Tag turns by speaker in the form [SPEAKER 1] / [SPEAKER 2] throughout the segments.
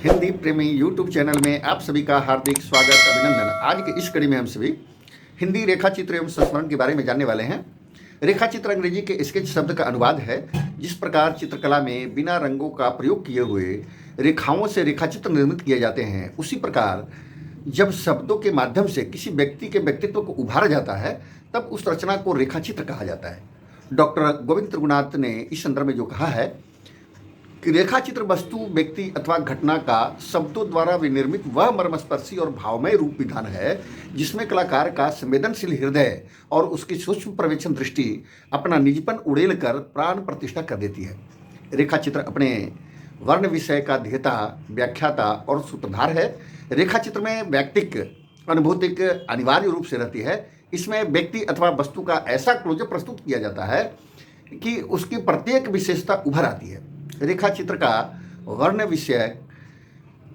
[SPEAKER 1] हिंदी प्रेमी YouTube channel में आप सभी का हार्दिक स्वागत अभिनंदन। आज के इस कड़ी में हम सभी हिंदी रेखा चित्र एवं संस्मरण के बारे में जानने वाले हैं। रेखा चित्र अंग्रेजी के स्केच शब्द का अनुवाद है। जिस प्रकार चित्रकला में बिना रंगों का प्रयोग किए हुए रेखाओं से रेखा चित्र निर्मित किए जाते हैं, उसी प्रकार जब शब्दों के माध्यम से किसी व्यक्ति के व्यक्तित्व को उभारा जाता है तब उस रचना को रेखा चित्र कहा जाता है। डॉक्टर गोविंद त्रिगुणात ने इस संदर्भ में जो कहा है कि रेखा चित्र वस्तु, व्यक्ति अथवा घटना का शब्दों द्वारा विनिर्मित वह मर्मस्पर्शी और भावमय रूप विधान है जिसमें कलाकार का संवेदनशील हृदय और उसकी सूक्ष्म पर्यवेक्षण दृष्टि अपना निजपन उड़ेल कर प्राण प्रतिष्ठा कर देती है। रेखा चित्र अपने वर्ण विषय का ध्येता, व्याख्याता और सूत्रधार है। रेखा चित्र में व्यक्तिक अनुभूतिक अनिवार्य रूप से रहती है। इसमें व्यक्ति अथवा वस्तु का ऐसा क्लोजअप प्रस्तुत किया जाता है कि उसकी प्रत्येक विशेषता उभर आती है। रेखा चित्र का वर्ण विषय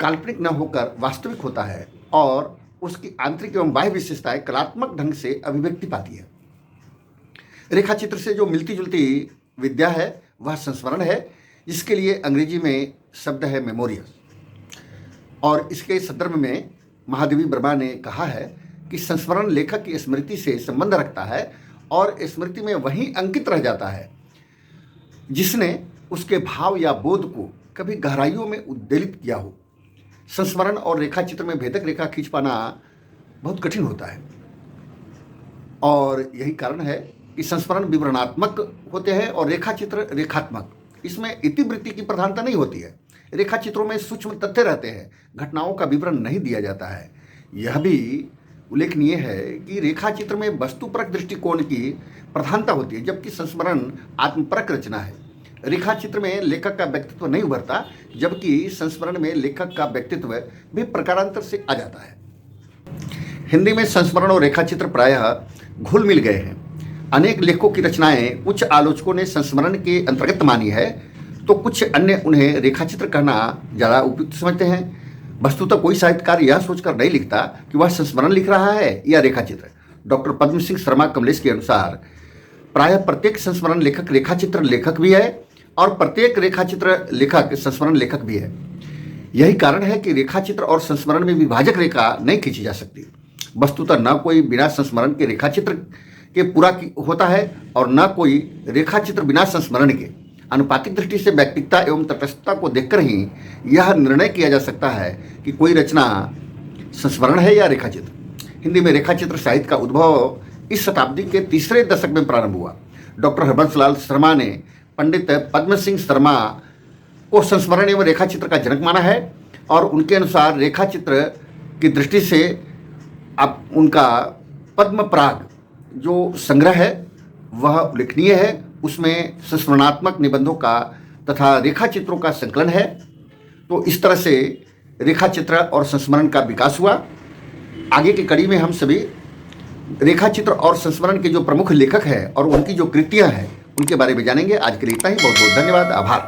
[SPEAKER 1] काल्पनिक न होकर वास्तविक होता है और उसकी आंतरिक एवं बाह्य विशेषताएं कलात्मक ढंग से अभिव्यक्ति पाती है। रेखा चित्र से जो मिलती जुलती विद्या है वह संस्मरण है, जिसके लिए अंग्रेजी में शब्द है मेमोरियस। और इसके संदर्भ में महादेवी वर्मा ने कहा है कि संस्मरण लेखक की स्मृति से संबंध रखता है और स्मृति में वही अंकित रह जाता है जिसने उसके भाव या बोध को कभी गहराइयों में उद्वेलित किया हो। संस्मरण और रेखा चित्र में भेदक रेखा खींच पाना बहुत कठिन होता है और यही कारण है कि संस्मरण विवरणात्मक होते हैं और रेखा चित्र रेखात्मक। इसमें इतिवृत्ति की प्रधानता नहीं होती है। रेखा चित्रों में सूक्ष्म तथ्य रहते हैं, घटनाओं का विवरण नहीं दिया जाता है। यह भी उल्लेखनीय है कि रेखा चित्र में वस्तुपरक दृष्टिकोण की प्रधानता होती है, जबकि संस्मरण आत्मपरक रचना है। रेखा चित्र में लेखक का व्यक्तित्व नहीं उभरता, जबकि संस्मरण में लेखक का व्यक्तित्व भी प्रकारांतर से आ जाता है। हिंदी में संस्मरण और रेखा चित्र प्रायः घुल मिल गए हैं। अनेक लेखकों की रचनाएं कुछ आलोचकों ने संस्मरण के अंतर्गत मानी है, तो कुछ अन्य उन्हें रेखा चित्र कहना ज़्यादा उपयुक्त समझते हैं। वस्तुतः कोई साहित्यकार यह सोचकर नहीं लिखता कि वह संस्मरण लिख रहा है या रेखा चित्र। डॉक्टर पद्म सिंह शर्मा कमलेश के अनुसार प्रायः प्रत्येक संस्मरण लेखक रेखा चित्र लेखक भी है और प्रत्येक रेखा चित्र लेखक संस्मरण लेखक भी है। यही कारण है कि रेखा चित्र और संस्मरण में विभाजक रेखा नहीं खींची जा सकती। वस्तुतः न कोई बिना संस्मरण के रेखा चित्र के पूरा होता है और न कोई रेखा चित्र बिना संस्मरण के। अनुपातिक दृष्टि से व्यक्तिकता एवं तटस्थता को देखकर ही यह निर्णय किया जा सकता है कि कोई रचना संस्मरण है या रेखा चित्र। हिंदी में रेखा चित्र साहित्य का उद्भव इस शताब्दी के तीसरे दशक में प्रारंभ हुआ। डॉक्टर हरबंसलाल शर्मा ने पंडित पद्म सिंह शर्मा को संस्मरण एवं रेखा चित्र का जनक माना है और उनके अनुसार रेखा चित्र की दृष्टि से अब उनका पद्म पराग जो संग्रह है वह उल्लेखनीय है। उसमें संस्मरणात्मक निबंधों का तथा रेखा चित्रों का संकलन है। तो इस तरह से रेखा चित्र और संस्मरण का विकास हुआ। आगे की कड़ी में हम सभी रेखा चित्र और संस्मरण के जो प्रमुख लेखक हैं और उनकी जो कृतियां हैं उनके बारे में जानेंगे। आज के लिए इतना ही। बहुत बहुत धन्यवाद, आभार।